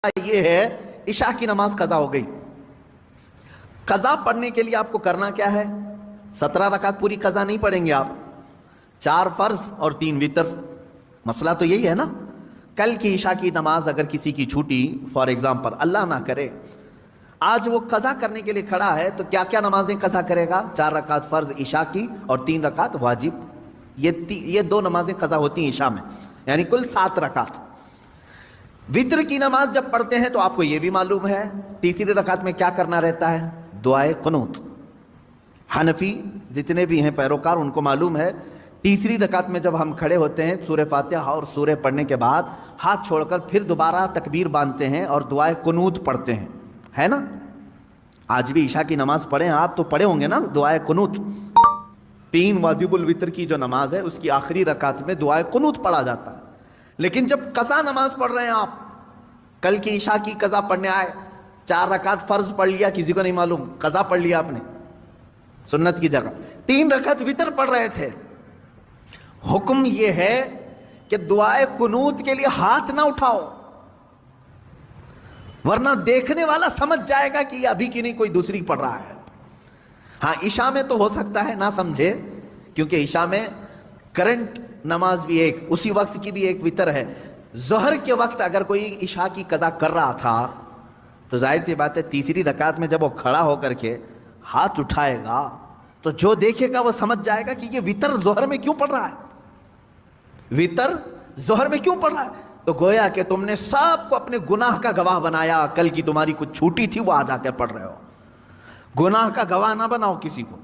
یہ ہے عشاء کی نماز قضا ہو گئی. قضا پڑھنے کے لیے آپ کو کرنا کیا ہے؟ 17 رکعت پوری قضا نہیں پڑھیں گے آپ، 4 فرض اور 3 وتر. مسئلہ تو یہی ہے نا. کل کی عشاء کی نماز اگر کسی کی چھوٹی، فار ایگزامپل اللہ نہ کرے آج وہ قضا کرنے کے لیے کھڑا ہے، تو کیا کیا نمازیں قضا کرے گا؟ 4 رکعت فرض عشاء کی اور 3 رکعت واجب. یہ 2 نمازیں قضا ہوتی ہیں عشاء میں، یعنی کل 7 رکعت. وتر کی نماز جب پڑھتے ہیں تو آپ کو یہ بھی معلوم ہے تیسری رکعت میں کیا کرنا رہتا ہے؟ دعائے قنوت. حنفی جتنے بھی ہیں پیروکار ان کو معلوم ہے تیسری رکعت میں جب ہم کھڑے ہوتے ہیں سورہ فاتحہ اور سورہ پڑھنے کے بعد ہاتھ چھوڑ کر پھر دوبارہ تکبیر باندھتے ہیں اور دعائے قنوت پڑھتے ہیں، ہے نا؟ آج بھی عشاء کی نماز پڑھیں آپ تو پڑھے ہوں گے نا دعائے قنوت. 3 واجب الوتر کی جو نماز ہے اس کی آخری رکعت میں دعائے قنوت پڑھا جاتا ہے. لیکن جب قضا نماز پڑھ رہے ہیں آپ، کل کی عشاء کی قضا پڑھنے آئے، 4 رکعت فرض پڑھ لیا، کسی کو نہیں معلوم قضا پڑھ لیا آپ نے سنت کی جگہ، 3 رکعت وتر پڑھ رہے تھے. حکم یہ ہے کہ دعائے قنوت کے لیے ہاتھ نہ اٹھاؤ، ورنہ دیکھنے والا سمجھ جائے گا کہ یہ ابھی کی نہیں کوئی دوسری پڑھ رہا ہے. ہاں عشاء میں تو ہو سکتا ہے نہ سمجھے، کیونکہ عشاء میں کرنٹ نماز بھی ایک اسی وقت کی بھی ایک وتر ہے. ظہر کے وقت اگر کوئی عشاء کی قضا کر رہا تھا تو ظاہر سی بات ہے تیسری رکعت میں جب وہ کھڑا ہو کر کے ہاتھ اٹھائے گا تو جو دیکھے گا وہ سمجھ جائے گا کہ یہ وتر ظہر میں کیوں پڑھ رہا ہے، وتر ظہر میں کیوں پڑھ رہا ہے. تو گویا کہ تم نے سب کو اپنے گناہ کا گواہ بنایا. کل کی تمہاری کچھ چھوٹی تھی وہ آج آ کر پڑھ رہے ہو. گناہ کا گواہ نہ بناؤ کسی کو.